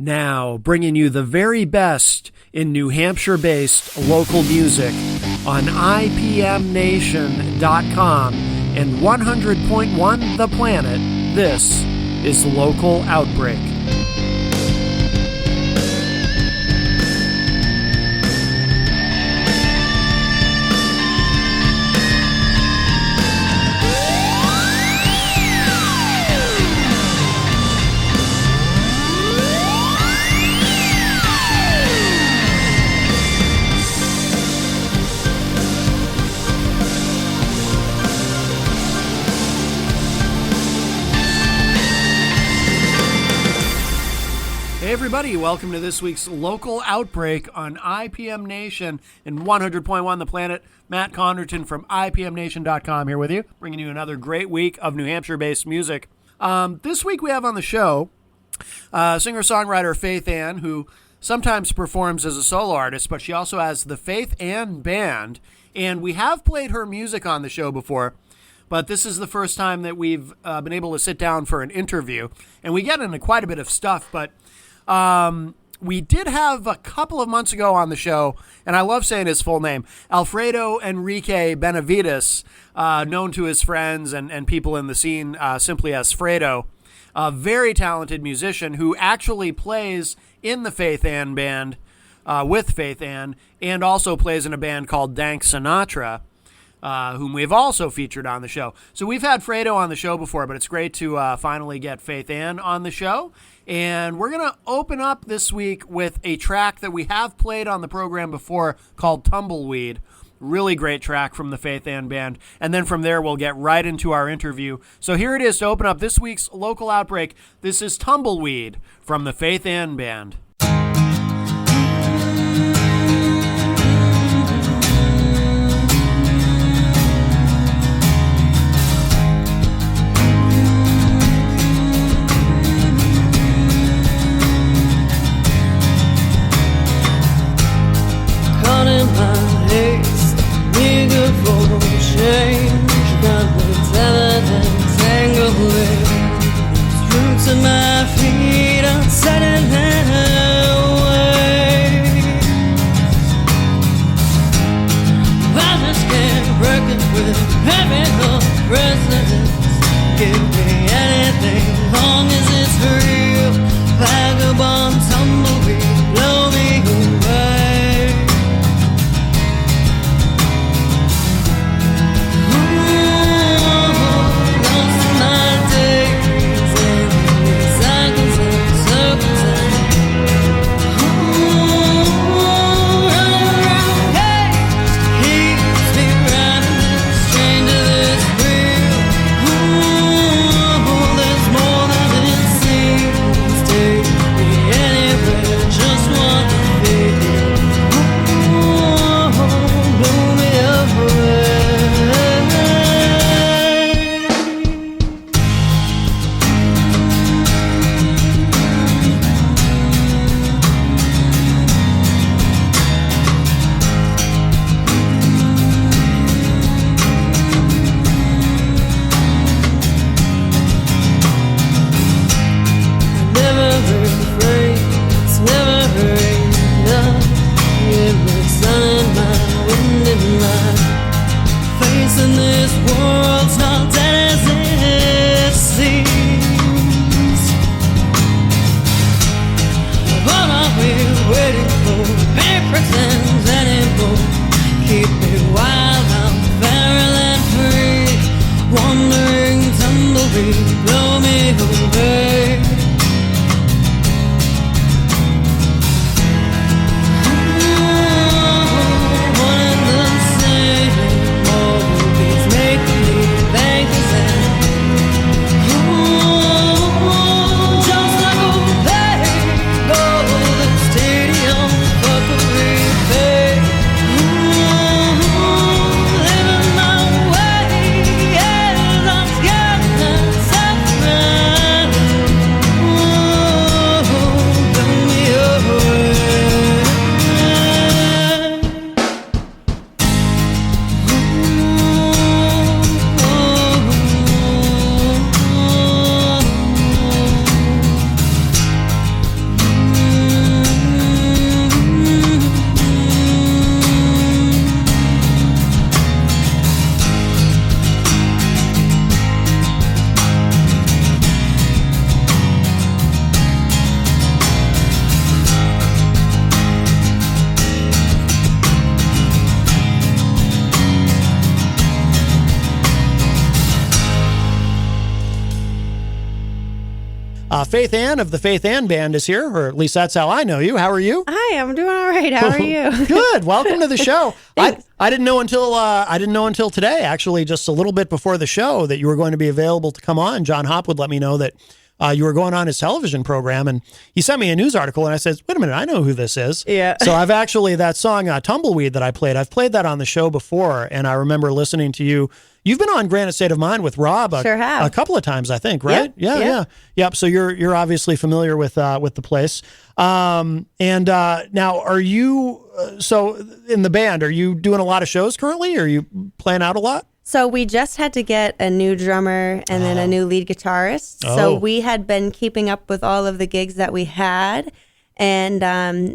Now, bringing you the very best in New Hampshire-based local music on IPMNation.com and 100.1 The Planet, this is Local Outbreak. Hey everybody, welcome to this week's Local Outbreak on IPM Nation and 100.1 The Planet. Matt Conderton from IPMNation.com here with you, bringing you another great week of New Hampshire-based music. This week we have on the show singer-songwriter Faith Ann, who sometimes performs as a solo artist, but she also has the Faith Ann Band, and we have played her music on the show before. But this is the first time that we've been able to sit down for an interview, and we get into quite a bit of stuff, but we did have a couple of months ago on the show, and I love saying his full name, Alfredo Enrique Benavides, known to his friends and people in the scene simply as Fredo, a very talented musician who actually plays in the Faith Ann Band with Faith Ann, and also plays in a band called Dank Sinatra, whom we've also featured on the show. So we've had Fredo on the show before, but it's great to finally get Faith Ann on the show. And we're going to open up this week with a track that we have played on the program before called Tumbleweed. Really great track from the Faith Ann Band. And then from there, we'll get right into our interview. So here it is to open up this week's Local Outbreak. This is Tumbleweed from the Faith Ann Band. Stadium, fuckery, Faith Ann of the Faith Ann Band is here, or at least that's how I know you. How are you? Hi, I'm doing all right. How are you? Good. Welcome to the show. I didn't know until today, actually, just a little bit before the show, that you were going to be available to come on. John Hopwood let me know that you were going on his television program, and he sent me a news article, and I said, wait a minute, I know who this is. Yeah. So I've actually, that song, Tumbleweed, that I've played that on the show before, and I remember listening to you. You've been on Granite State of Mind with Rob a couple of times, I think, right? Yep. So you're obviously familiar with the place. And now, are you, so in the band, are you doing a lot of shows currently? Are you playing out a lot? So we just had to get a new drummer and then a new lead guitarist. So we had been keeping up with all of the gigs that we had. And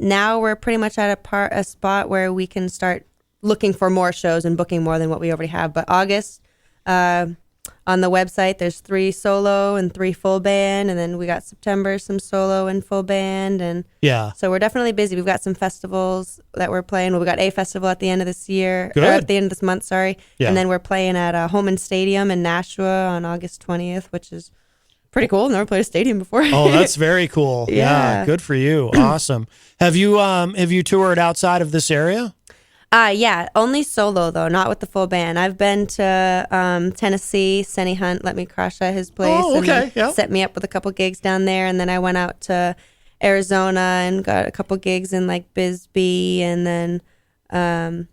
now we're pretty much at a spot where we can start looking for more shows and booking more than what we already have. But August, on the website, there's 3 solo and 3 full band. And then we got September, some solo and full band. And so we're definitely busy. We've got some festivals that we're playing. Well, we got a festival at the end of this year, or at the end of this month, sorry. Yeah. And then we're playing at Holman Stadium in Nashua on August 20th, which is pretty cool. Never played a stadium before. Oh, that's very cool. Yeah. Good for you. Awesome. Have you toured outside of this area? Yeah, only solo though, not with the full band. I've been to Tennessee. Senny Hunt let me crash at his place. Oh, okay. And set me up with a couple gigs down there, and then I went out to Arizona and got a couple gigs in like Bisbee, and then kind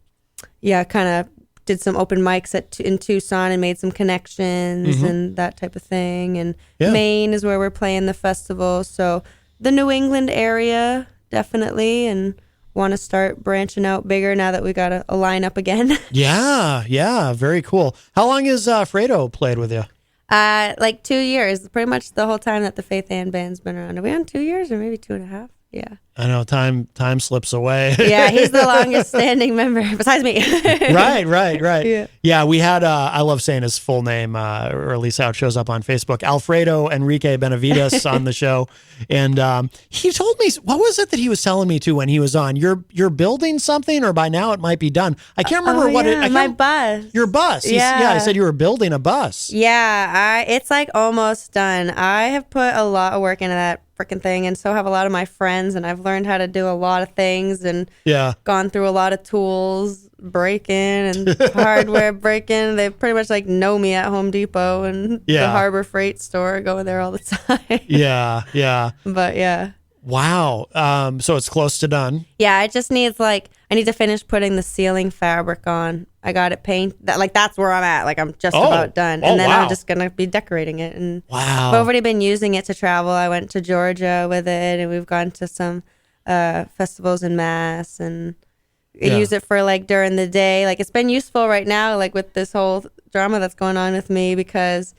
of did some open mics in Tucson and made some connections and that type of thing. And Maine is where we're playing the festival, so the New England area definitely, and want to start branching out bigger now that we got a lineup again. Yeah, very cool. How long has Fredo played with you? Like 2 years, pretty much the whole time that the Faith Ann Band's been around. Are we on 2 years or maybe 2.5? Yeah. I know time slips away. Yeah, he's the longest standing member besides me. Right. Yeah, we had, I love saying his full name, or at least how it shows up on Facebook, Alfredo Enrique Benavides on the show. And he told me, what was it that he was telling me to when he was on? You're building something, or by now it might be done. I can't remember my bus. Your bus. I said you were building a bus. Yeah, it's like almost done. I have put a lot of work into that freaking thing, and so have a lot of my friends, and I've learned how to do a lot of things and gone through a lot of tools, breaking and hardware breaking. They pretty much like know me at Home Depot and the Harbor Freight store, going there all the time. Yeah. But yeah. Wow. So it's close to done. Yeah, it just needs I need to finish putting the ceiling fabric on. I got it painted. That's where I'm at. Like, I'm just about done. And then I'm just going to be decorating it. And I've already been using it to travel. I went to Georgia with it, and we've gone to some festivals in Mass, and use it for during the day. Like, it's been useful right now, with this whole drama that's going on with me, because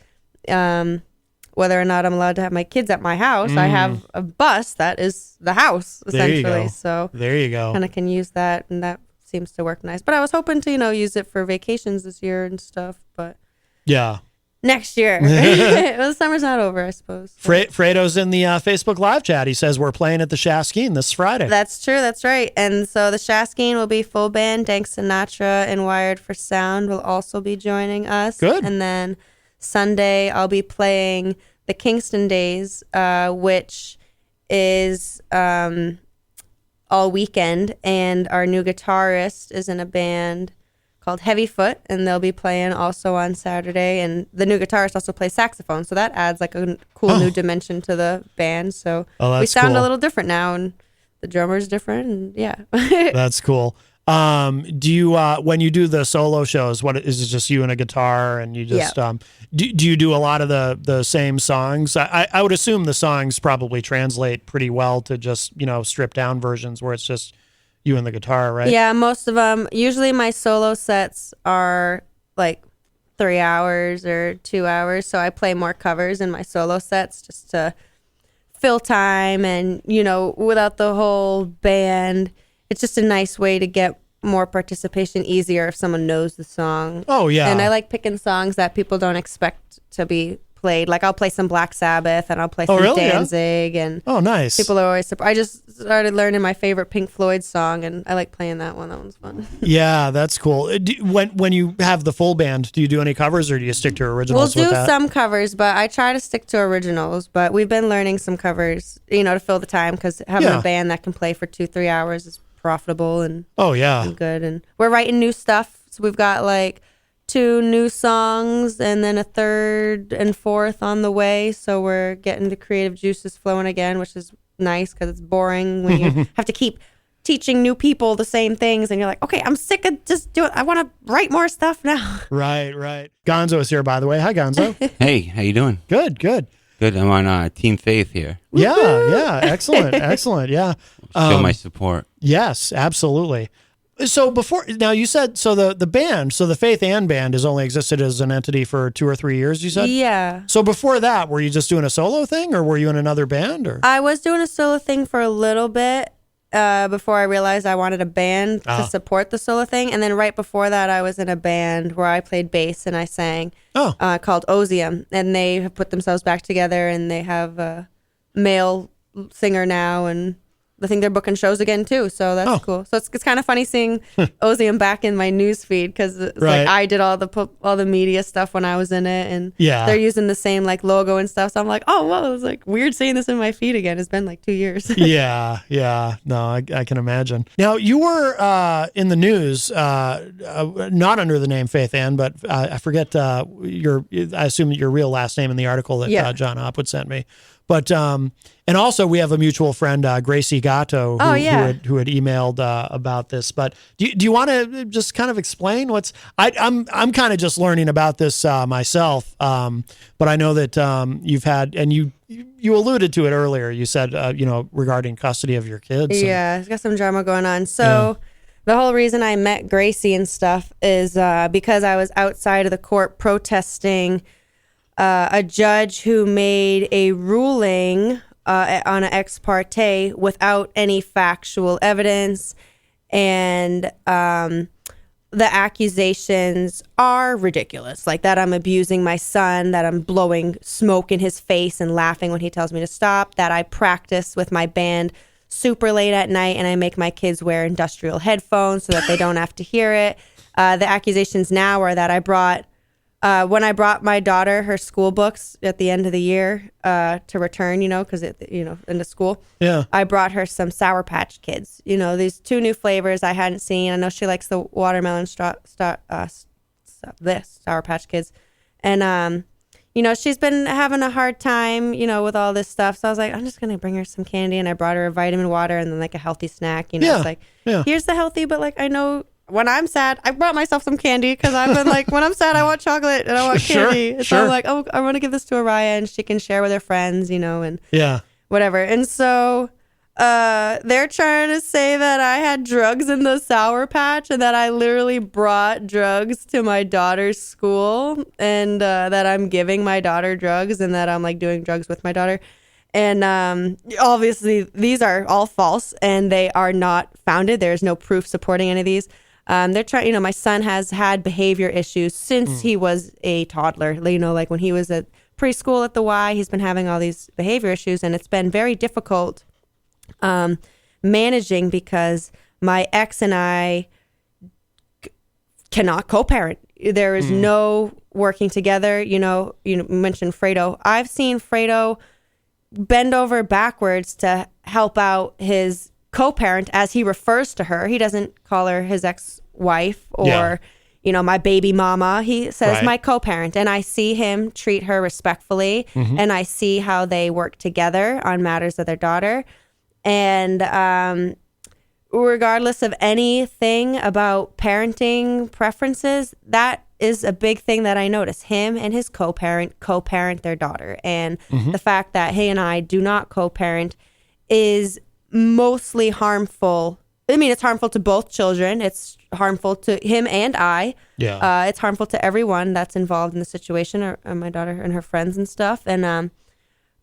whether or not I'm allowed to have my kids at my house, I have a bus that is the house, essentially. There you go. So there you go. Kind of can use that, and that seems to work nice. But I was hoping to, use it for vacations this year and stuff, but next year. Well, the summer's not over, I suppose. So. Fredo's in the Facebook live chat. He says we're playing at the Shaskeen this Friday. That's true. That's right. And so the Shaskeen will be full band. Dank Sinatra and Wired for Sound will also be joining us. Good. And then Sunday I'll be playing the Kingston Days, which is all weekend, and our new guitarist is in a band called Heavyfoot, and they'll be playing also on Saturday, and the new guitarist also plays saxophone, so that adds a cool new dimension to the band. So we sound a little different now, and the drummer's different, and That's cool. Do you when you do the solo shows, what is it, just you and a guitar, and you just do you do a lot of the same songs? I would assume the songs probably translate pretty well to just stripped down versions where it's just you and the guitar, right? Yeah, most of them. Usually my solo sets are 3 hours or 2 hours, so I play more covers in my solo sets just to fill time, and without the whole band, it's just a nice way to get more participation, easier if someone knows the song. Oh, yeah. And I like picking songs that people don't expect to be played. Like I'll play some Black Sabbath and I'll play some really? Danzig. Yeah. And oh, nice. people are always surprised. I just started learning my favorite Pink Floyd song, and I like playing that one. That one's fun. Yeah, that's cool. When you have the full band, do you do any covers or do you stick to originals? We'll with do that? some covers, but I try to stick to originals. But we've been learning some covers, to fill the time, because having a band that can play for 2-3 hours is profitable and and good. And we're writing new stuff. So we've got like 2 new songs and then a 3rd and 4th on the way. So we're getting the creative juices flowing again, which is nice because it's boring when you have to keep teaching new people the same things and you're like, okay, I'm sick of just doing, I want to write more stuff now. Right. Gonzo is here, by the way. Hi, Gonzo. Hey, how you doing? Good. Good. I'm on Team Faith here. Yeah. Excellent. Yeah. Show my support. Yes, absolutely. So now you said, so the band, so the Faith and Band has only existed as an entity for 2 or 3 years, you said? Yeah. So before that, were you just doing a solo thing or were you in another band? Or I was doing a solo thing for a little bit before I realized I wanted a band to support the solo thing. And then right before that, I was in a band where I played bass and I sang called Ozium. And they have put themselves back together and they have a male singer now, and I think they're booking shows again too, so that's cool. So it's kind of funny seeing Ozium back in my news feed because it's like I did all the media stuff when I was in it, and they're using the same like logo and stuff. So I'm like, oh whoa, it's like weird seeing this in my feed again. It's been like 2 years. Yeah. No, I can imagine. Now you were in the news, not under the name Faith Ann, but I forget I assume your real last name in the article that John Hopwood sent me. But and also we have a mutual friend, Gracie Gatto, who had emailed about this. But do you want to just kind of explain what's? I'm kind of just learning about this myself. But I know that you've had, and you alluded to it earlier. You said regarding custody of your kids. Yeah, it's got some drama going on. So the whole reason I met Gracie and stuff is because I was outside of the court protesting a judge who made a ruling on an ex parte without any factual evidence, and the accusations are ridiculous, like that I'm abusing my son, that I'm blowing smoke in his face and laughing when he tells me to stop, that I practice with my band super late at night and I make my kids wear industrial headphones so that they don't have to hear it. The accusations now are that I brought when I brought my daughter her school books at the end of the year to return, because into school, I brought her some Sour Patch Kids. These 2 new flavors I hadn't seen. I know she likes the watermelon Sour Patch Kids, and she's been having a hard time, with all this stuff. So I was like, I'm just gonna bring her some candy, and I brought her a vitamin water and then like a healthy snack. It's like here's the healthy, but like I know. When I'm sad, I brought myself some candy because I've been like, when I'm sad, I want chocolate and I want candy. So I'm like, oh, I want to give this to Araya and she can share with her friends, and whatever. And so they're trying to say that I had drugs in the Sour Patch and that I literally brought drugs to my daughter's school and that I'm giving my daughter drugs and that I'm like doing drugs with my daughter. And obviously, these are all false and they are not founded. There's no proof supporting any of these. They're trying, my son has had behavior issues since he was a toddler. Like when he was at preschool at the Y, he's been having all these behavior issues, and it's been very difficult managing because my ex and I cannot co-parent. There is no working together. You mentioned Fredo. I've seen Fredo bend over backwards to help out his co-parent, as he refers to her. He doesn't call her his ex-wife or, my baby mama. He says my co-parent, and I see him treat her respectfully, and I see how they work together on matters of their daughter. And regardless of anything about parenting preferences, that is a big thing that I notice. Him and his co-parent their daughter. And the fact that he and I do not co-parent is mostly harmful. I mean, it's harmful to both children. It's harmful to him and I. Yeah. It's harmful to everyone that's involved in the situation, or my daughter and her friends and stuff. And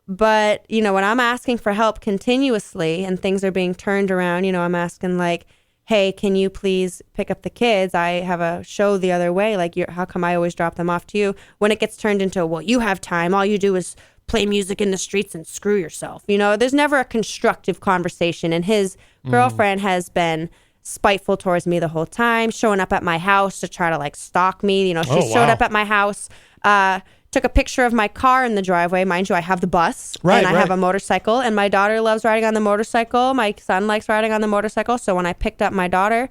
but when I'm asking for help continuously and things are being turned around, I'm asking like, hey, can you please pick up the kids? I have a show the other way. Like, how come I always drop them off to you? When it gets turned into, well, you have time. All you do is play music in the streets and screw yourself. There's never a constructive conversation. And his girlfriend has been spiteful towards me the whole time, showing up at my house to try to like stalk me. She showed up at my house, took a picture of my car in the driveway. Mind you, I have the bus and I have a motorcycle, and my daughter loves riding on the motorcycle. My son likes riding on the motorcycle. So when I picked up my daughter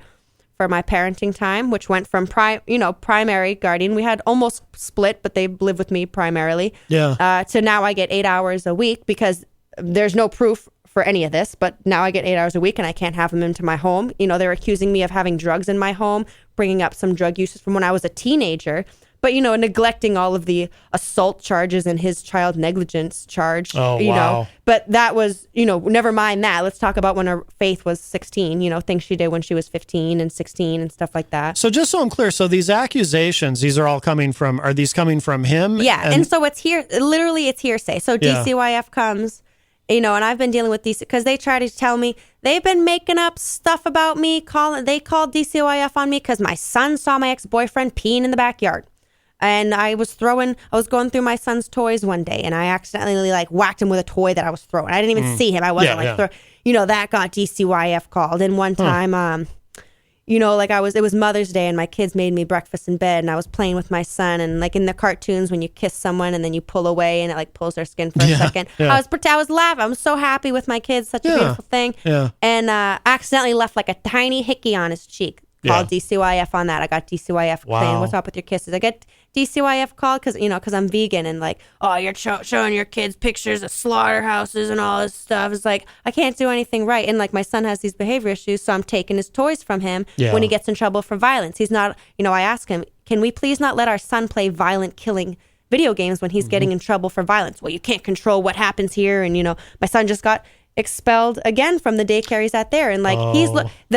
for my parenting time, which went from primary guardian, we had almost split, but they live with me primarily. Yeah. To now I get 8 hours a week because there's no proof for any of this, but now I get 8 hours a week and I can't have them into my home. They're accusing me of having drugs in my home, bringing up some drug uses from when I was a teenager. But, neglecting all of the assault charges and his child negligence charge. Oh, wow. But that was, never mind that. Let's talk about when her Faith was 16, things she did when she was 15 and 16 and stuff like that. So just so I'm clear, so these accusations, are these coming from him? Yeah. And so it's hearsay. So DCYF comes, and I've been dealing with these because they try to tell me they've been making up stuff about me. They called DCYF on me because my son saw my ex-boyfriend peeing in the backyard. And I was going through my son's toys one day, and I accidentally whacked him with a toy that I was throwing. I didn't even see him. I wasn't that got DCYF called. And one time, it was Mother's Day, and my kids made me breakfast in bed, and I was playing with my son, and like in the cartoons when you kiss someone and then you pull away and it like pulls their skin for a second. Yeah. I was laughing. I was so happy with my kids, such a beautiful thing. Yeah. And accidentally left like a tiny hickey on his cheek. Called DCYF on that. I got DCYF saying, "What's up with your kisses?" I get DCYF called because I'm vegan, and like, oh, you're showing your kids pictures of slaughterhouses and all this stuff. It's like, I can't do anything right. And like, my son has these behavior issues, so I'm taking his toys from him when he gets in trouble for violence. He's not, I ask him, can we please not let our son play violent killing video games when he's getting in trouble for violence? Well, you can't control what happens here. And my son just got expelled again from the daycare he's at there, and like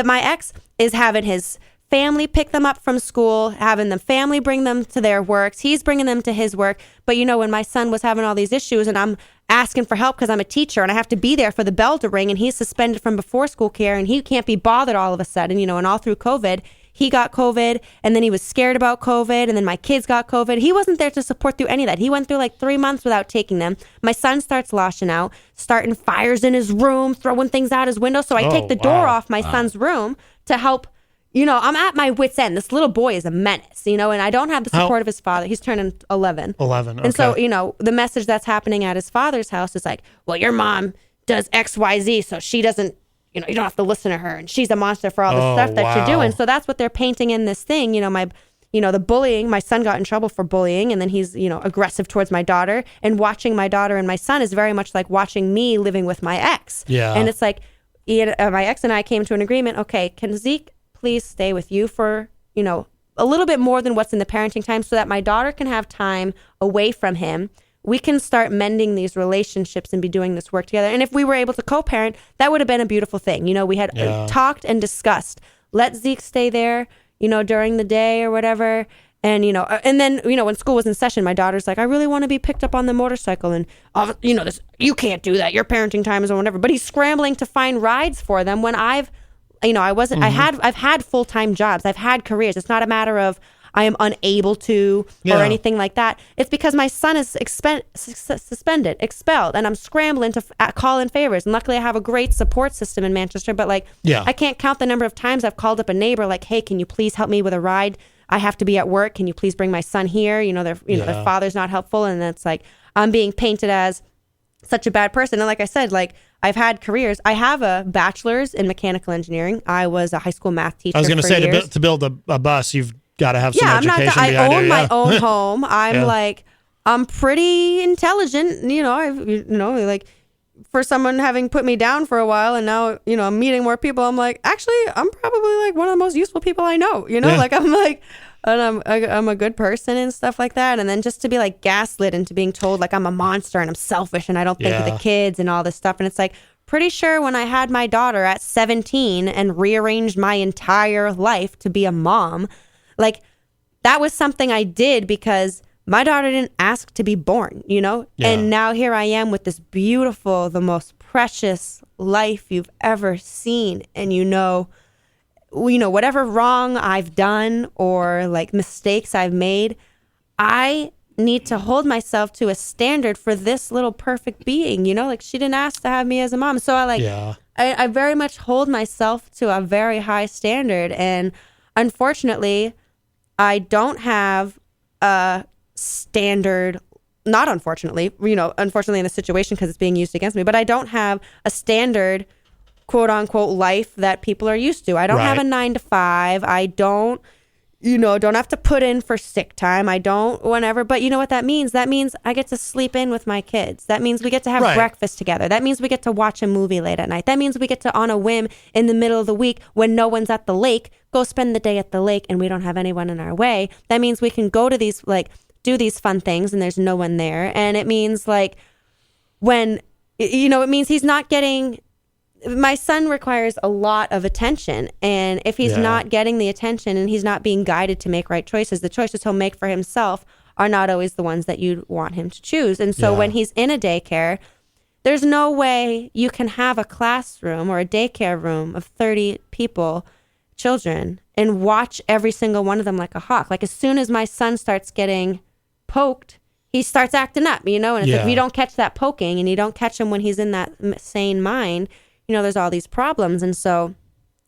my ex is having his family pick them up from school, having the family bring them to their works, he's bringing them to his work. But when my son was having all these issues and I'm asking for help because I'm a teacher and I have to be there for the bell to ring, and he's suspended from before school care and he can't be bothered all of a sudden, and all through COVID he got COVID, and then he was scared about COVID, and then my kids got COVID. He wasn't there to support through any of that. He went through like 3 months without taking them. My son starts lashing out, starting fires in his room, throwing things out his window. So I take the door off my son's room to help. I'm at my wit's end. This little boy is a menace, and I don't have the support of his father. He's turning 11. 11, okay. And so, the message that's happening at his father's house is like, well, your mom does X, Y, Z, so she doesn't, you don't have to listen to her, and she's a monster for all the stuff that you're doing. So that's what they're painting in this thing. The bullying, my son got in trouble for bullying, and then he's, aggressive towards my daughter, and watching my daughter and my son is very much like watching me living with my ex. Yeah. And it's like, my ex and I came to an agreement. Okay, can Zeke please stay with you for, a little bit more than what's in the parenting time so that my daughter can have time away from him. We can start mending these relationships and be doing this work together. And if we were able to co-parent, that would have been a beautiful thing. We had talked and discussed, let Zeke stay there, during the day or whatever. And, and then, when school was in session, my daughter's like, I really want to be picked up on the motorcycle. And, you can't do that. Your parenting time is or whatever. But he's scrambling to find rides for them when I've had full-time jobs. I've had careers. It's not a matter of I am unable to or anything like that. It's because my son is suspended, expelled, and I'm scrambling to call in favors. And luckily I have a great support system in Manchester, but I can't count the number of times I've called up a neighbor like, hey, can you please help me with a ride? I have to be at work. Can you please bring my son here? Their father's not helpful. And it's like, I'm being painted as such a bad person. And like I said, I've had careers. I have a bachelor's in mechanical engineering. I was a high school math teacher. I was going to say, years. to build a bus, you've got to have some education. I own my own home. I'm pretty intelligent. For someone having put me down for a while, and now I'm meeting more people. I'm like, actually, I'm probably one of the most useful people I know. And I'm a good person and stuff like that. And then just to be gaslit into being told I'm a monster and I'm selfish and I don't think of the kids and all this stuff. And it's pretty sure when I had my daughter at 17 and rearranged my entire life to be a mom, that was something I did because my daughter didn't ask to be born, And now here I am with this beautiful, the most precious life you've ever seen. And whatever wrong I've done or like mistakes I've made, I need to hold myself to a standard for this little perfect being, like she didn't ask to have me as a mom. So I very much hold myself to a very high standard. And unfortunately, I don't have a standard, not unfortunately, unfortunately in a situation because it's being used against me, but I don't have a standard quote unquote life that people are used to. I don't have a 9 to 5. I don't have to put in for sick time. I don't whenever. But you know what that means? That means I get to sleep in with my kids. That means we get to have breakfast together. That means we get to watch a movie late at night. That means we get to, on a whim, in the middle of the week when no one's at the lake, go spend the day at the lake and we don't have anyone in our way. That means we can go to these, do these fun things and there's no one there. And it means it means he's not getting... My son requires a lot of attention, and if he's not getting the attention and he's not being guided to make right choices, the choices he'll make for himself are not always the ones that you want him to choose. And so when he's in a daycare, there's no way you can have a classroom or a daycare room of 30 people, children, and watch every single one of them like a hawk. Like as soon as my son starts getting poked, he starts acting up, and if you don't catch that poking and you don't catch him when he's in that sane mind, there's all these problems. And so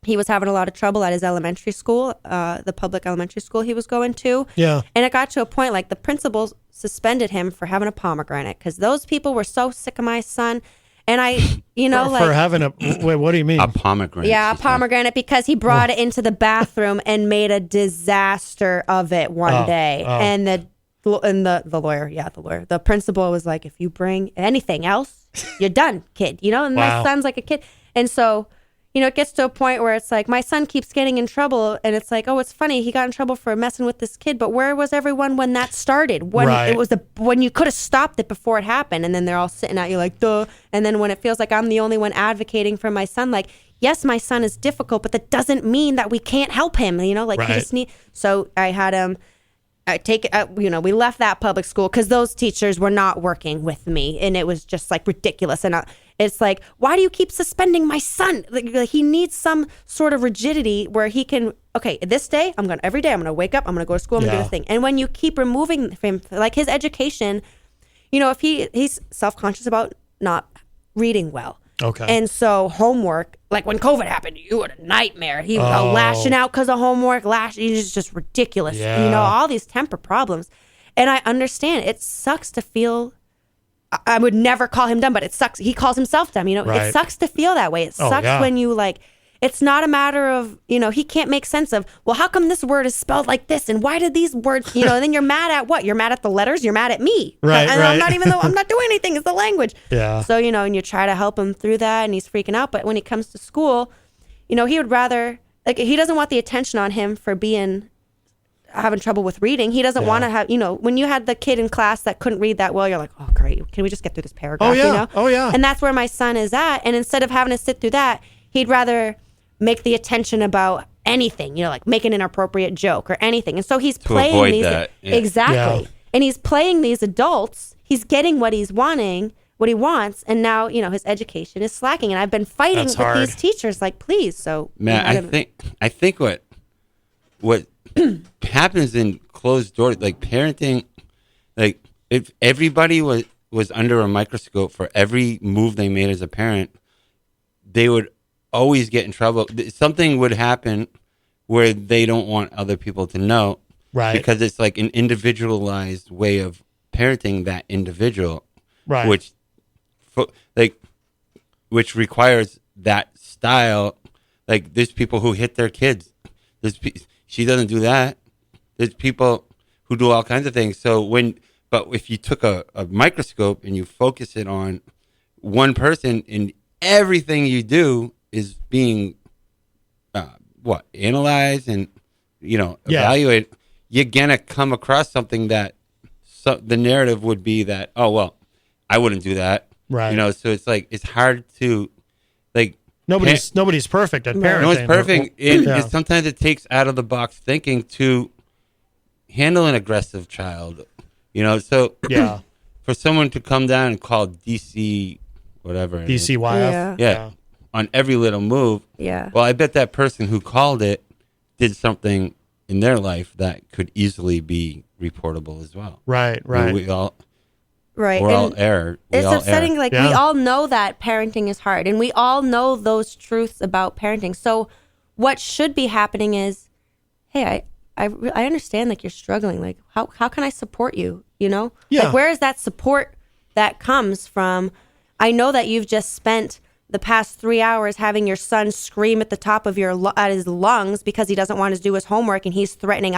he was having a lot of trouble at his elementary school, the public elementary school he was going to. Yeah. And it got to a point the principal suspended him for having a pomegranate because those people were so sick of my son. And for having wait, what do you mean? A pomegranate. Yeah, a pomegranate because he brought it into the bathroom and made a disaster of it one day. And the lawyer, the principal was like, if you bring anything else, you're done, kid, and my son's like a kid. And so, it gets to a point where it's like, my son keeps getting in trouble and it's like, oh, it's funny. He got in trouble for messing with this kid, but where was everyone when that started? When it was when you could have stopped it before it happened. And then they're all sitting at you like, duh. And then when it feels like I'm the only one advocating for my son, yes, my son is difficult, but that doesn't mean that we can't help him. He just so I had him, we left that public school because those teachers were not working with me, and it was just ridiculous. And it's like, why do you keep suspending my son? He needs some sort of rigidity where he can. Okay, this day every day I'm gonna wake up, I'm gonna go to school, I'm gonna do the thing. And when you keep removing him, his education, if he's self-conscious about not reading well. Okay. And so homework, when COVID happened, you were a nightmare. He was lashing out because of homework. He's just ridiculous. Yeah. All these temper problems. And I understand. It sucks to feel, I would never call him dumb, but it sucks. He calls himself dumb. It sucks to feel that way. It sucks when you it's not a matter of, he can't make sense of, well, how come this word is spelled like this? And why did these words, and then you're mad at what? You're mad at the letters? You're mad at me. Right, and I'm not I'm not doing anything. It's the language. Yeah. So, and you try to help him through that and he's freaking out. But when he comes to school, he would rather, he doesn't want the attention on him for having trouble with reading. He doesn't want to have, when you had the kid in class that couldn't read that well, you're like, oh, great. Can we just get through this paragraph? Oh, yeah. Oh, yeah. And that's where my son is at. And instead of having to sit through that, he'd rather make the attention about anything, make an inappropriate joke or anything. And so he's playing these. That. Yeah. Exactly. Yeah. And he's playing these adults. He's getting what he wants. And now, his education is slacking. And I've been fighting with these teachers, please. So, Matt, I think what happens in closed doors, parenting, if everybody was under a microscope for every move they made as a parent, they would always get in trouble. Something would happen where they don't want other people to know. Right. Because it's an individualized way of parenting that individual. Right. Which requires that style. There's people who hit their kids. She doesn't do that. There's people who do all kinds of things. But if you took a microscope and you focus it on one person, and everything you do is being analyzed and evaluated, you're gonna come across something that the narrative would be that, oh well, I wouldn't do that, right? So it's it's hard to nobody's perfect at parenting. No one's perfect, and sometimes it takes out of the box thinking to handle an aggressive child, So for someone to come down and call DC whatever DCYF, yeah. on every little move. Yeah. Well, I bet that person who called it did something in their life that could easily be reportable as well. Right. We all, Right. we're all err. It's upsetting. Like, Yeah. we all know that parenting is hard, and we all know those truths about parenting. So what should be happening is, hey, I understand, like, you're struggling. Like, how can I support you? You know? Yeah. Like, where is that support that comes from? I know that you've just spent the past 3 hours having your son scream at the top of at his lungs because he doesn't want to do his homework, and he's threatening.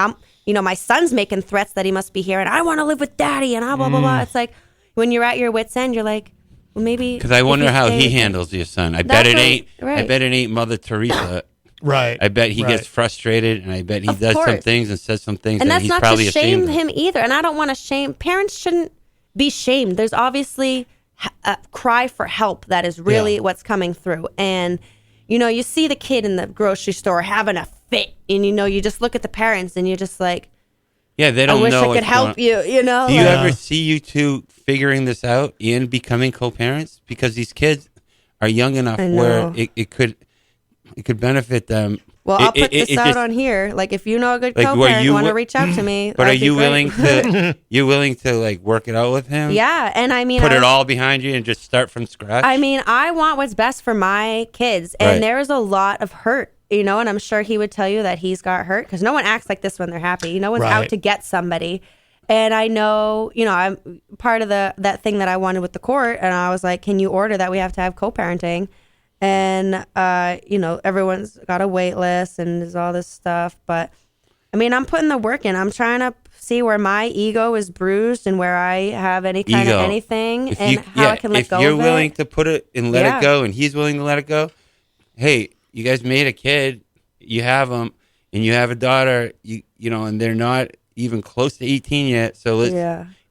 My son's making threats that he must be here, and I want to live with daddy, and blah blah blah. It's like, when you're at your wit's end, you're like, well, maybe. Because I wonder how he handles your son. I bet it ain't. Right. I bet it ain't Mother Teresa. Right. I bet he gets frustrated, and I bet he does some things and says some things, and that that's he's not probably to shame ashamed of. him either. And I don't want to shame. Parents shouldn't be shamed. There's obviously a cry for help that is really what's coming through. And you see the kid in the grocery store having a fit, and you just look at the parents, and you're just like, Yeah, they don't I wish know. I could help you. Do you ever see you two figuring this out and becoming co-parents? Because these kids are young enough where it could benefit them. Well, I'll put this out on here. Like, if you know a good co-parent, want to reach out to me. But are you willing to? You willing to like work it out with him? Yeah, and I mean, put it all behind you and just start from scratch. I mean, I want what's best for my kids, and there is a lot of hurt. And I'm sure he would tell you that he's got hurt, because no one acts like this when they're happy. No one's out to get somebody. And I know, I'm part of that thing that I wanted with the court, and I was like, can you order that we have to have co-parenting? And, everyone's got a wait list and there's all this stuff. But, I mean, I'm putting the work in. I'm trying to see where my ego is bruised and where I have any kind of anything, how I can let go of it. If you're willing to put it and let it go, and he's willing to let it go, hey, you guys made a kid, you have them, and you have a daughter, and they're not even close to 18 yet. So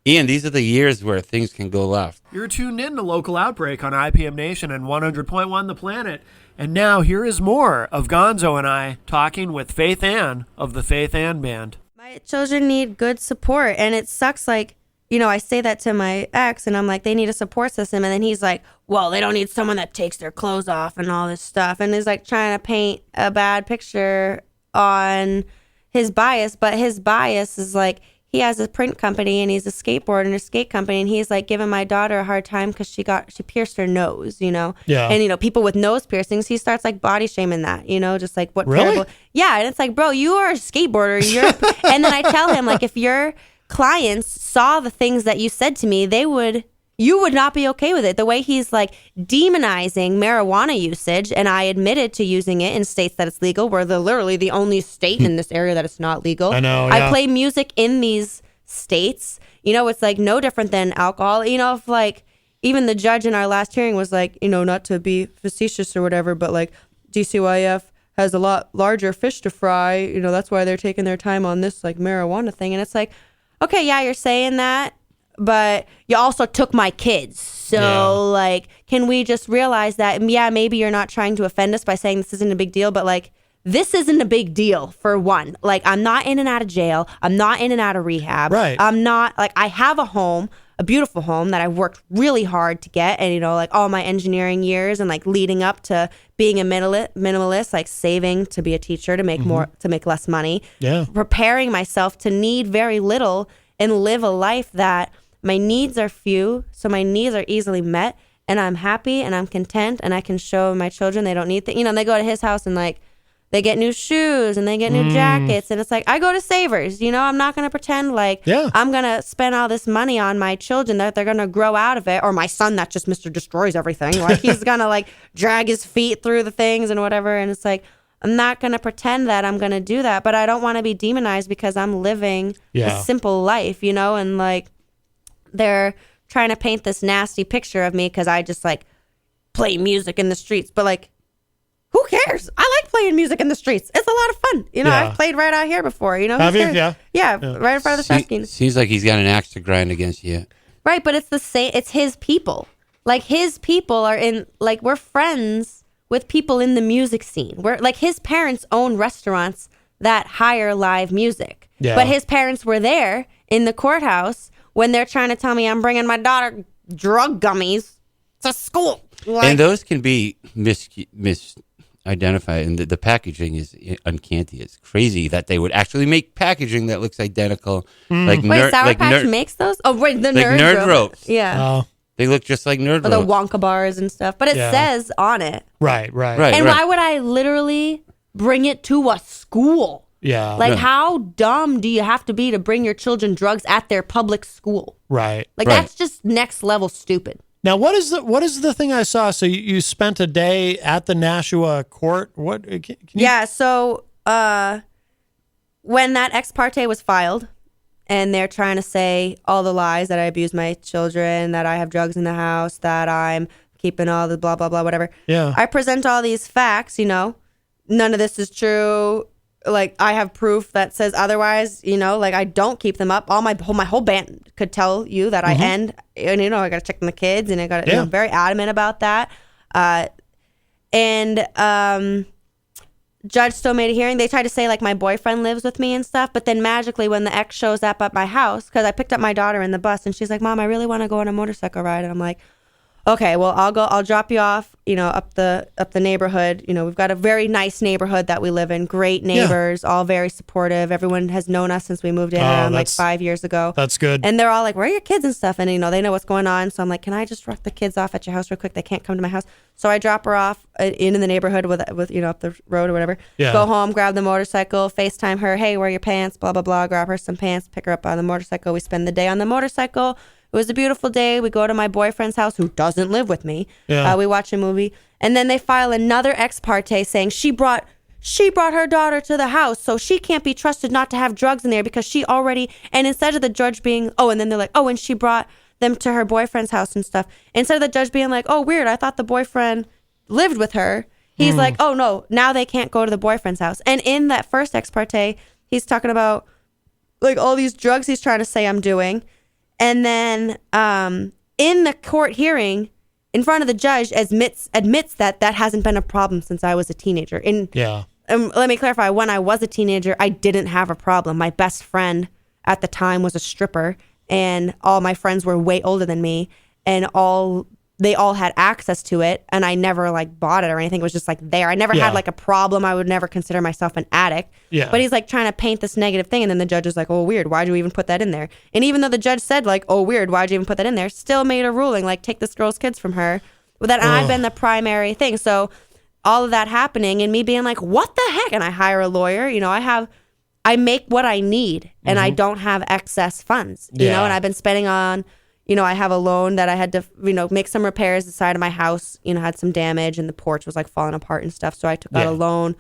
Ian, these are the years where things can go left. You're tuned in to Local Outbreak on IPM Nation and 100.1 The Planet. And now here is more of Gonzo and I talking with Faith Ann of the Faith Ann Band. My children need good support, and it sucks. Like, I say that to my ex, and I'm like, they need a support system. And then he's like, well, they don't need someone that takes their clothes off and all this stuff. And he's like trying to paint a bad picture on his bias. But his bias is like, he has a print company, and he's a skateboarder in a skate company, and he's like giving my daughter a hard time because she pierced her nose, Yeah. And people with nose piercings, he starts like body shaming that, just like what really? terrible. Yeah, and it's like, bro, you are a skateboarder. And then I tell him, like, if your clients saw the things that you said to me, you would not be okay with it. The way he's like demonizing marijuana usage, and I admitted to using it in states that it's legal. We're literally the only state in this area that it's not legal. I know. I play music in these states. It's like no different than alcohol. If like even the judge in our last hearing was like, not to be facetious or whatever, but like DCYF has a lot larger fish to fry. That's why they're taking their time on this like marijuana thing. And it's like, okay, yeah, you're saying that, but you also took my kids. So like, can we just realize that, maybe you're not trying to offend us by saying this isn't a big deal, but like, this isn't a big deal for one. Like, I'm not in and out of jail. I'm not in and out of rehab. Right. I'm not like, I have a home, a beautiful home that I've worked really hard to get. And, like all my engineering years and like leading up to being a minimalist, like saving to be a teacher to make to make less money. Yeah. Preparing myself to need very little and live a life that my needs are few, so my needs are easily met, and I'm happy and I'm content, and I can show my children they don't need things. They go to his house and like they get new shoes and they get new jackets, and it's like, I go to Savers. I'm not going to pretend like I'm going to spend all this money on my children that they're going to grow out of it, or my son that just Mr. Destroys everything. Like, he's going to like drag his feet through the things and whatever, and it's like, I'm not going to pretend that I'm going to do that, but I don't want to be demonized because I'm living a simple life, and like, they're trying to paint this nasty picture of me because I just like play music in the streets. But like, who cares? I like playing music in the streets. It's a lot of fun. I've played right out here before. Have you? Yeah. Yeah, right in front of the Shaskin. Seems like he's got an axe to grind against you. Right, but it's the same. It's his people. Like, his people are in, like, we're friends with people in the music scene. We're like, his parents own restaurants that hire live music. Yeah. But his parents were there in the courthouse when they're trying to tell me I'm bringing my daughter drug gummies to school. And those can be misidentified, and the packaging is uncanny. It's crazy that they would actually make packaging that looks identical. Like Wait, Sour Patch makes those? Oh, wait, the like nerd ropes. Yeah. They look just like nerd or ropes. the Wonka bars and stuff, but it says on it. Right. And why would I literally bring it to a school? Yeah. Like, how dumb do you have to be to bring your children drugs at their public school? Right. Like, that's just next level stupid. Now, what is the thing I saw? So you spent a day at the Nashua court. What? Can you... Yeah. So when that ex parte was filed, and they're trying to say all the lies that I abuse my children, that I have drugs in the house, that I'm keeping all the blah blah blah whatever. Yeah. I present all these facts. None of this is true. Like, I have proof that says otherwise, like, I don't keep them up. My whole band could tell you that I end, and, I got to check on the kids, and I got to, I'm very adamant about that. Judge still made a hearing. They tried to say, like, my boyfriend lives with me and stuff, but then magically when the ex shows up at my house, because I picked up my daughter in the bus, and she's like, Mom, I really want to go on a motorcycle ride. And I'm like, okay, well, I'll drop you off, up the neighborhood. We've got a very nice neighborhood that we live in. Great neighbors, all very supportive. Everyone has known us since we moved in around like 5 years ago. That's good. And they're all like, where are your kids and stuff? And, they know what's going on. So I'm like, can I just drop the kids off at your house real quick? They can't come to my house. So I drop her off in the neighborhood with up the road or whatever. Yeah. Go home, grab the motorcycle, FaceTime her. Hey, where are your pants? Blah, blah, blah. Grab her some pants, pick her up on the motorcycle. We spend the day on the motorcycle. It was a beautiful day. We go to my boyfriend's house, who doesn't live with me. Yeah. We watch a movie. And then they file another ex parte saying she brought her daughter to the house, so she can't be trusted not to have drugs in there because she already, and instead of the judge being, and then they're like, and she brought them to her boyfriend's house and stuff. Instead of the judge being like, weird, I thought the boyfriend lived with her. He's like, no, now they can't go to the boyfriend's house. And in that first ex parte, he's talking about, like, all these drugs he's trying to say I'm doing. And then in the court hearing, in front of the judge, admits that hasn't been a problem since I was a teenager. Let me clarify. When I was a teenager, I didn't have a problem. My best friend at the time was a stripper, and all my friends were way older than me, and they all had access to it, and I never like bought it or anything. It was just like there. I never had like a problem. I would never consider myself an addict. Yeah. But he's like trying to paint this negative thing, and then the judge is like, oh, weird. Why'd you even put that in there? And even though the judge said like, oh, weird, why'd you even put that in there? Still made a ruling like, take this girl's kids from her. Well, that I've been the primary thing. So all of that happening and me being like, what the heck? And I hire a lawyer. I make what I need, and I don't have excess funds. And I've been spending on. I have a loan that I had to, make some repairs. The side of my house, had some damage, and the porch was like falling apart and stuff. So I took out a loan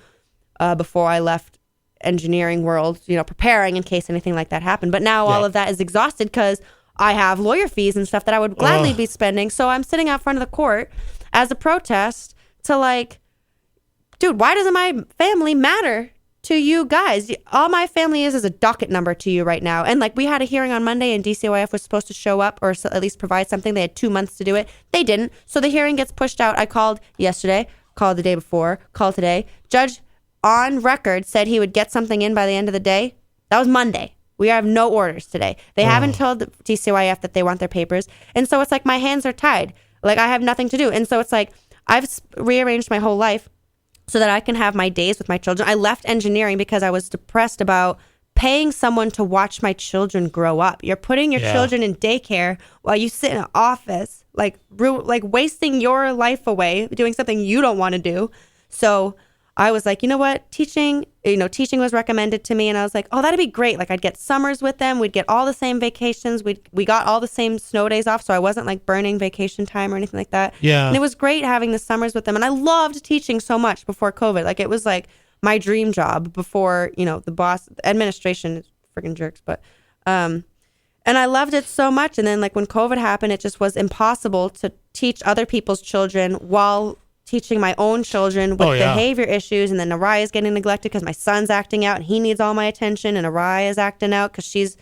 before I left engineering world, preparing in case anything like that happened. But now all of that is exhausted because I have lawyer fees and stuff that I would gladly be spending. So I'm sitting out front of the court as a protest to like, dude, why doesn't my family matter to you guys? All my family is a docket number to you right now. And like, we had a hearing on Monday, and DCYF was supposed to show up or at least provide something. They had 2 months to do it. They didn't. So the hearing gets pushed out. I called yesterday, called the day before, called today. Judge on record said he would get something in by the end of the day. That was Monday. We have no orders today. They haven't told the DCYF that they want their papers. And so it's like my hands are tied. Like, I have nothing to do. And so it's like I've rearranged my whole life so that I can have my days with my children. I left engineering because I was depressed about paying someone to watch my children grow up. You're putting your children in daycare while you sit in an office, like wasting your life away doing something you don't want to do. So I was like, you know what? Teaching was recommended to me, and I was like, oh, that'd be great. Like, I'd get summers with them. We'd get all the same vacations. We got all the same snow days off, so I wasn't like burning vacation time or anything like that. Yeah. And it was great having the summers with them, and I loved teaching so much before COVID. Like, it was like my dream job before, the boss, administration is freaking jerks, but and I loved it so much. And then like when COVID happened, it just was impossible to teach other people's children while teaching my own children with behavior issues. And then Araya's getting neglected because my son's acting out and he needs all my attention, and Araya's acting out because she's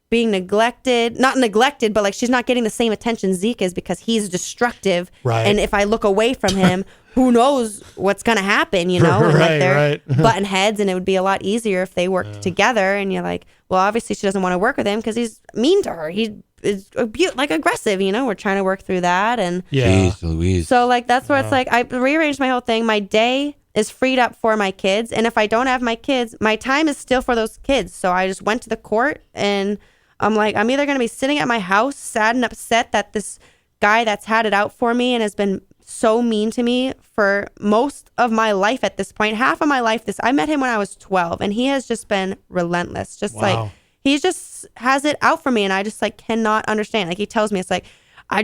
being not neglected, but like she's not getting the same attention Zeke is because he's destructive. Right. And if I look away from him, who knows what's going to happen, and like they're button heads, and it would be a lot easier if they worked together. And you're like, well, obviously she doesn't want to work with him because he's mean to her. He like aggressive, we're trying to work through that. And Jeez Louise. so like, that's where it's like, I rearranged my whole thing. My day is freed up for my kids. And if I don't have my kids, my time is still for those kids. So I just went to the court and I'm like, I'm either going to be sitting at my house sad and upset that this guy that's had it out for me and has been so mean to me for most of my life at this point, half of my life. I met him when I was 12 and he has just been relentless. Just like, he just has it out for me. And I just like cannot understand. Like he tells me, it's like, I'm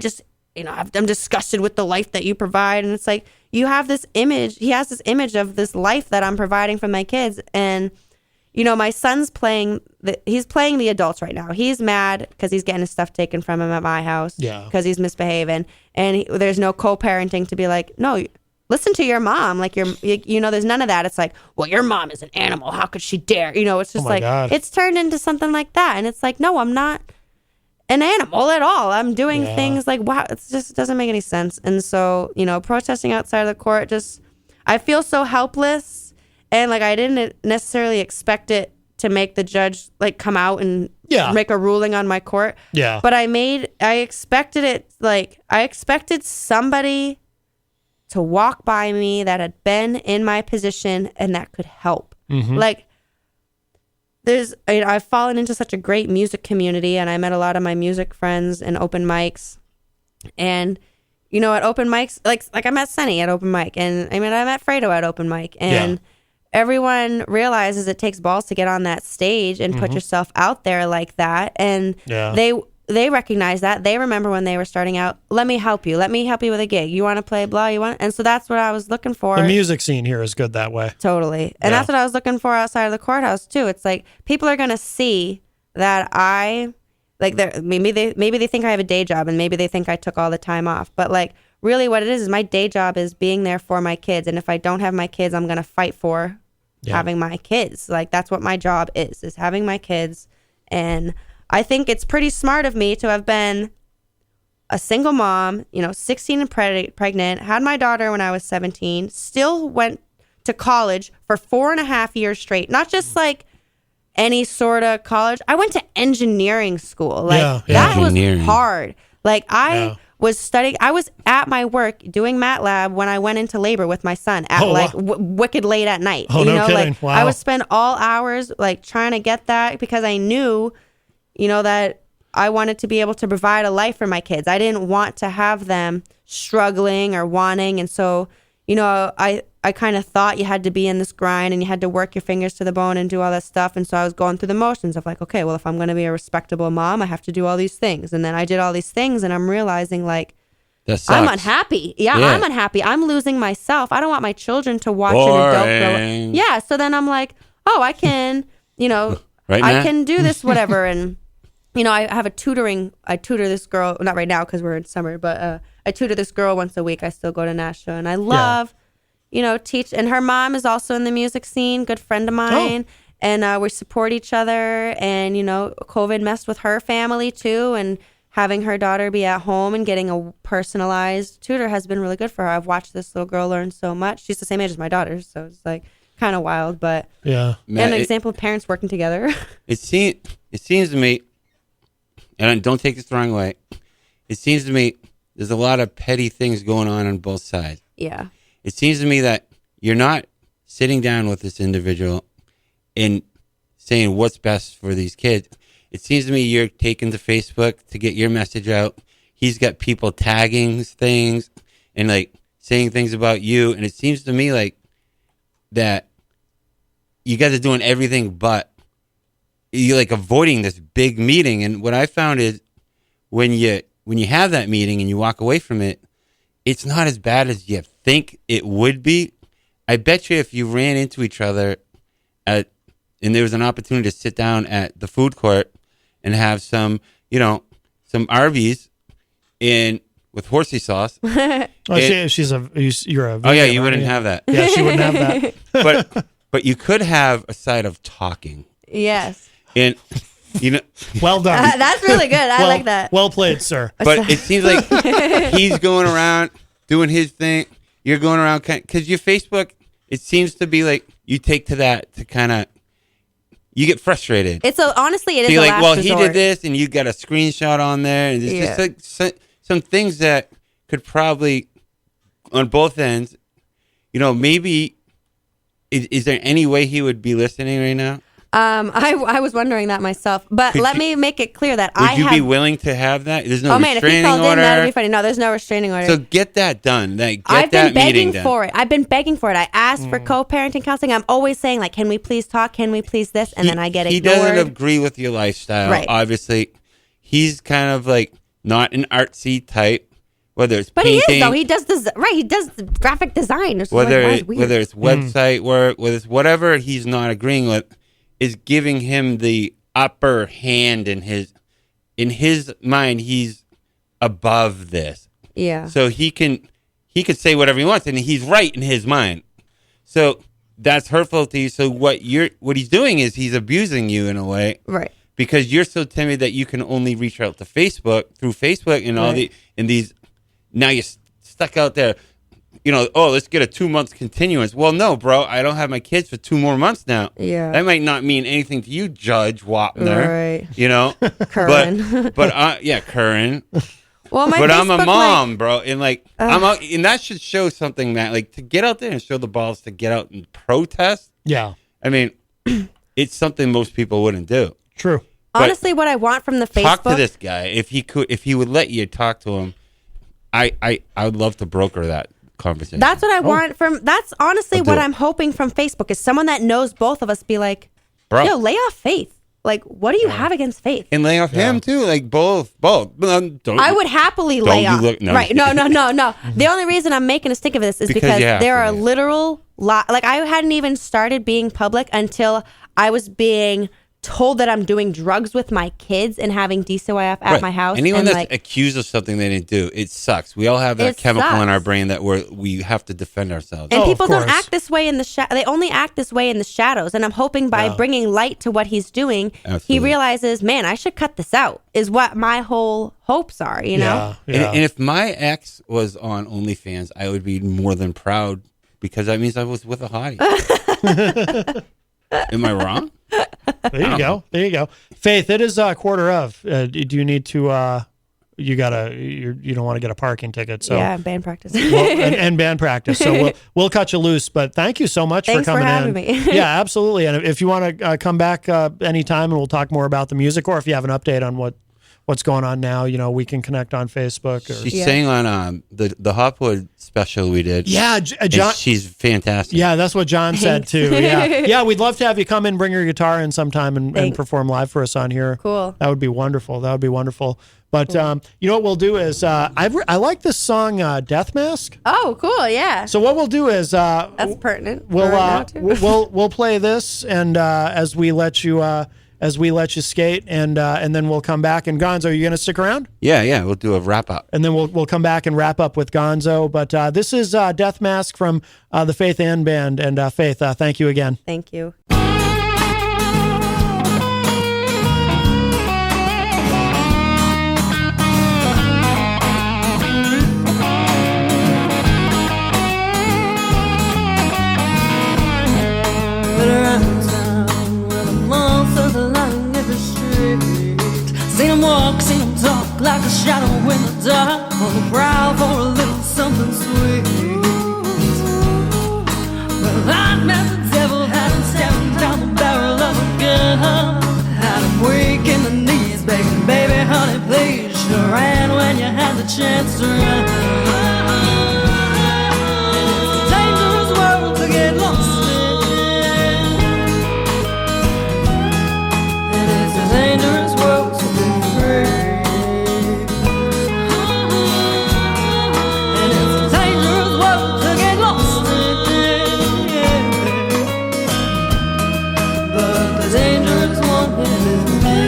disgusted with the life that you provide. And it's like, you have this image. He has this image of this life that I'm providing for my kids. And, my son's he's playing the adults right now. He's mad because he's getting his stuff taken from him at my house. Yeah. Because he's misbehaving. And there's no co-parenting to be like, no, listen to your mom. Like, there's none of that. It's like, well, your mom is an animal. How could she dare? It's just God. It's turned into something like that. And it's like, no, I'm not an animal at all. I'm doing things like, wow, it just doesn't make any sense. And so, protesting outside of the court, I feel so helpless. And like, I didn't necessarily expect it to make the judge like come out and make a ruling on my court. Yeah. But I expected somebody to walk by me that had been in my position and that could help. Mm-hmm. Like, I've fallen into such a great music community and I met a lot of my music friends in open mics. And, at open mics, like I met Sunny at open mic and I met Fredo at open mic and everyone realizes it takes balls to get on that stage and put yourself out there like that. And they recognize that. They remember when they were starting out, let me help you with a gig. You want to play blah, and so that's what I was looking for. The music scene here is good that way. Totally. And that's what I was looking for outside of the courthouse too. It's like, people are going to see that maybe they think I have a day job and maybe they think I took all the time off. But like, really what it is my day job is being there for my kids. And if I don't have my kids, I'm going to fight for having my kids. Like, that's what my job is having my kids. And I think it's pretty smart of me to have been a single mom, 16 and pregnant, had my daughter when I was 17, still went to college for 4.5 years straight. Not just like any sort of college. I went to engineering school. Like, that was hard. Like, I was studying. I was at my work doing MATLAB when I went into labor with my son at wicked late at night. Oh, no kidding. Like, I would spend all hours like trying to get that because I knew, that I wanted to be able to provide a life for my kids. I didn't want to have them struggling or wanting. And so, I kind of thought you had to be in this grind and you had to work your fingers to the bone and do all that stuff. And so I was going through the motions of like, okay, well, if I'm going to be a respectable mom, I have to do all these things. And then I did all these things and I'm realizing like, I'm unhappy. Yeah, I'm unhappy. I'm losing myself. I don't want my children to watch an adult grow up. Yeah. So then I'm like, oh, I can, I can do this, whatever. And, I have I tutor this girl, not right now because we're in summer, but I tutor this girl once a week. I still go to Nashville and I love, teach. And her mom is also in the music scene, good friend of mine. Oh. And we support each other. And, COVID messed with her family too. And having her daughter be at home and getting a personalized tutor has been really good for her. I've watched this little girl learn so much. She's the same age as my daughter. So it's like kind of wild, but Matt, an example of parents working together. It seems to me, and don't take this the wrong way, it seems to me there's a lot of petty things going on both sides. Yeah. It seems to me that you're not sitting down with this individual and saying what's best for these kids. It seems to me you're taking to Facebook to get your message out. He's got people tagging things and like saying things about you. And it seems to me like that you guys are doing everything but you're like avoiding this big meeting. And what I found is when you have that meeting and you walk away from it, it's not as bad as you think it would be. I bet you if you ran into each other and there was an opportunity to sit down at the food court and have some Arby's with horsey sauce. You're a vegan, oh yeah, you wouldn't have that. Yeah, she wouldn't have that. But you could have a side of talking. Yes. And well done. That's really good. I like that. Well played, sir. But it seems like he's going around doing his thing. You're going around because your Facebook. It seems to be like you take to that to kind of you get frustrated. Honestly, it so is you're a like, last well, resort. he did this, and you got a screenshot on there, and it's just like some things that could probably, on both ends, maybe. Is there any way he would be listening right now? I was wondering that myself, but let me make it clear that would you be willing to have that? There's no restraining if he called order. in, that'd be funny. No, there's no restraining order. So get that done. I've been begging done. for it. I've been begging for it. I asked for co-parenting counseling. I'm always saying, like, can we please talk? Can we please this? And then I get ignored. He doesn't agree with your lifestyle. Right. Obviously, he's kind of like not an artsy type. Whether it's but painting, he is though. He does this right. He does graphic design. Whether it's website work, whether it's whatever he's not agreeing with, is giving him the upper hand in his mind. He's above this. Yeah. So he could say whatever he wants, and he's right in his mind. So that's hurtful to you. So what he's doing is he's abusing you in a way, right? Because you're so timid that you can only reach out to Facebook through Facebook and all these. Now you're stuck out there, let's get a 2 months continuance. Well, no, bro, I don't have my kids for 2 more months now. Yeah. That might not mean anything to you, Judge Wapner. Right. Curran. But Curran. Well, but I'm a mom, bro. And I'm out, and that should show something, that to get out there and show the balls to get out and protest. Yeah. I mean, it's something most people wouldn't do. True. But honestly, what I want from the Facebook. Talk to this guy. If he would let you talk to him. I would love to broker that conversation. That's what I want from. That's honestly what I'm hoping from Facebook is someone that knows both of us. Be like, bro, lay off Faith. Like, what do you have against Faith? And lay off him too. Like both. I would happily lay off. Right? No. The only reason I'm making a stick of this is because there are literal. Like, I hadn't even started being public until I was being told that I'm doing drugs with my kids and having DCYF at my house. Anyone that's accused of something they didn't do, it sucks. We all have that chemical in our brain that we have to defend ourselves. And people don't act this way in the they only act this way in the shadows. And I'm hoping by bringing light to what he's doing, he realizes, man, I should cut this out, is what my whole hopes are, know? Yeah. And if my ex was on OnlyFans, I would be more than proud, because that means I was with a hottie. Am I wrong? There you go. Faith, it is a quarter of. Do you need to? You don't want to get a parking ticket. So yeah, band practice. and band practice. So we'll cut you loose. But thank you so much for coming having in. Me. Yeah, absolutely. And if you want to come back anytime, and we'll talk more about the music, or if you have an update on what's going on now, we can connect on Facebook. She's sang on the Hopwood special we did. Yeah, John. She's fantastic. Yeah, that's what John said too. Yeah, we'd love to have you come in, bring your guitar in sometime, and perform live for us on here. Cool. That would be wonderful. But you know what we'll do is I like this song Death Mask. Oh, cool. Yeah. So what we'll do is that's pertinent. We'll play this, and as we let you skate, and then we'll come back. And Gonzo, are you going to stick around? Yeah, we'll do a wrap up, and then we'll come back and wrap up with Gonzo. But this is Death Mask from the Faith Ann Band, and Faith, thank you again. Thank you. Seen him walk, seen him talk like a shadow in the dark, on the prowl for a little something sweet. Well, I met the devil, had him staring down the barrel of a gun, had him weak in the knees, begging, baby, honey, please. Sure ran when you had the chance to run. It's a dangerous world to get lost in, and it's a dangerous world to be free. And it's a dangerous world to get lost in, but the dangerous one is me.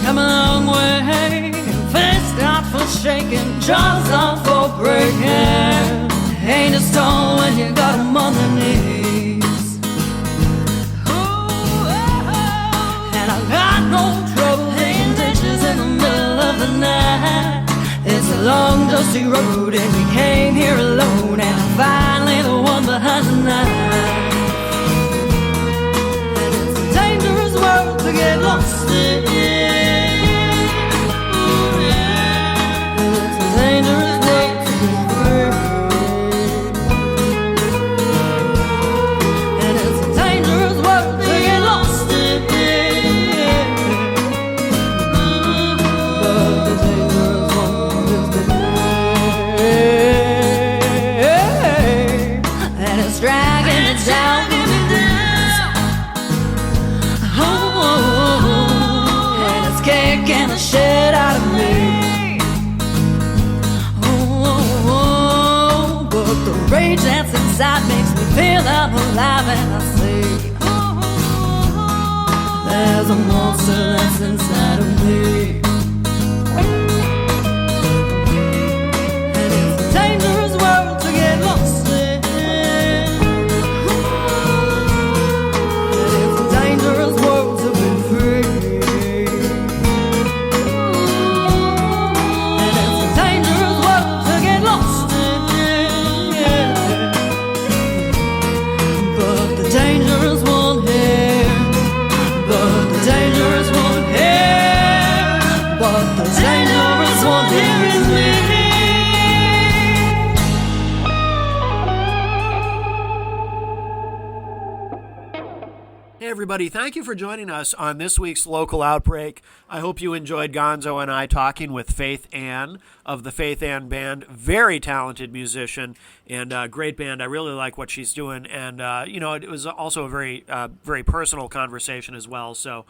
Come a long way, fists out for shaking, jaws off for breaking. Ain't as tall when you got 'em on their knees. And I got no trouble digging ditches in the middle of the night. It's a long dusty road and we came here alone, and I'm finally the one behind the knife. rage that's inside makes me feel I'm alive, and I say, there's a monster that's inside of me. And it's a dangerous world to get lost in. And it's a dangerous world to be free. And it's a dangerous world to get lost in. But the dangerous one here. But the dangerous one here. But the dangerous one here is me. Hey everybody, thank you for joining us on this week's Local Outbreak. I hope you enjoyed Gonzo and I talking with Faith Ann of the Faith Ann Band. Very talented musician and great band. I really like what she's doing. And, it was also a very personal conversation as well. So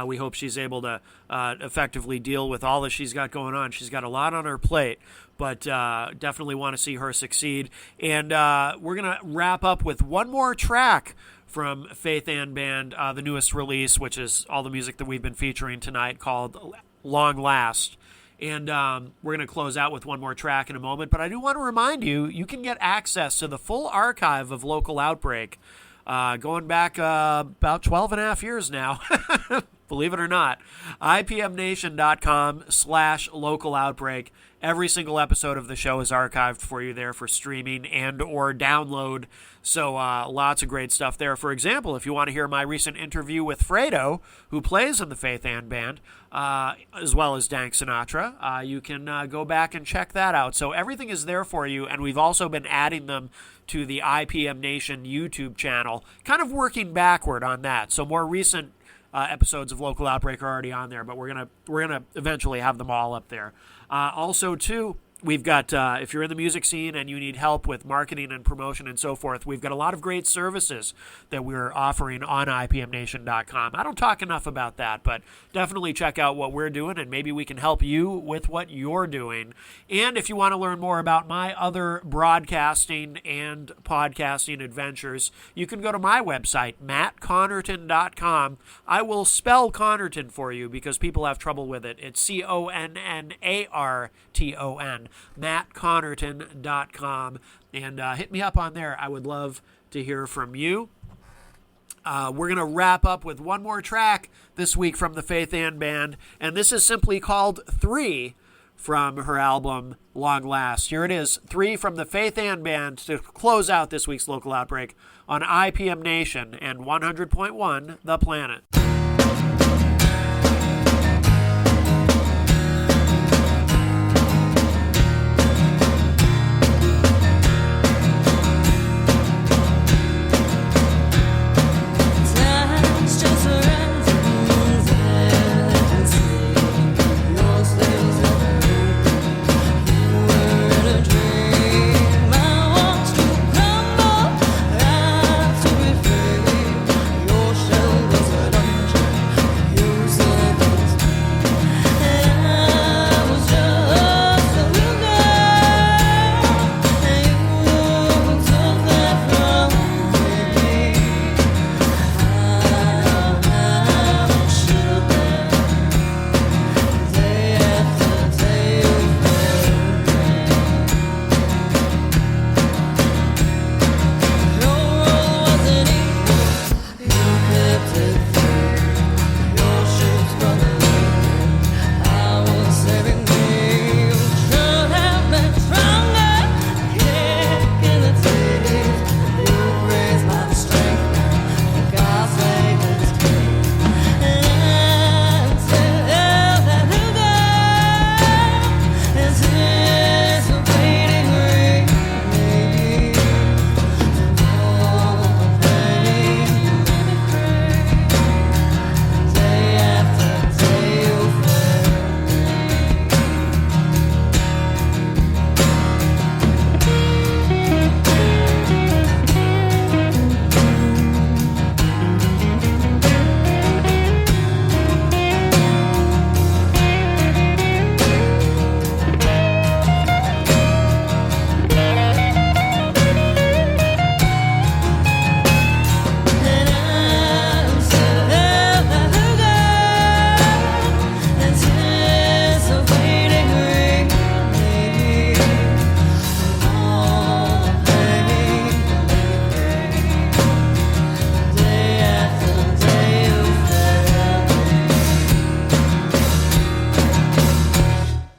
we hope she's able to effectively deal with all that she's got going on. She's got a lot on her plate, but definitely want to see her succeed. And we're going to wrap up with one more track from Faith Ann Band, the newest release, which is all the music that we've been featuring tonight, called Long Last. And we're going to close out with one more track in a moment. But I do want to remind you, you can get access to the full archive of Local Outbreak, going back about 12 and a half years now, believe it or not. IPMNation.com/Local Outbreak. Every single episode of the show is archived for you there for streaming and or download. So lots of great stuff there. For example, if you want to hear my recent interview with Fredo, who plays in the Faith Ann Band, as well as Dank Sinatra, you can go back and check that out. So everything is there for you, and we've also been adding them to the IPM Nation YouTube channel, kind of working backward on that. So more recent episodes of Local Outbreak are already on there, but we're gonna eventually have them all up there. Also, too, we've got, if you're in the music scene and you need help with marketing and promotion and so forth, we've got a lot of great services that we're offering on IPMNation.com. I don't talk enough about that, but definitely check out what we're doing, and maybe we can help you with what you're doing. And if you want to learn more about my other broadcasting and podcasting adventures, you can go to my website, mattconnerton.com. I will spell Connerton for you because people have trouble with it. It's CONNARTON. mattconnerton.com, and hit me up on there. I would love to hear from you. We're going to wrap up with one more track this week from the Faith Ann Band, and this is simply called 3 from her album Long Last. Here it is, 3 from the Faith Ann Band to close out this week's Local Outbreak on IPM Nation and 100.1 The Planet.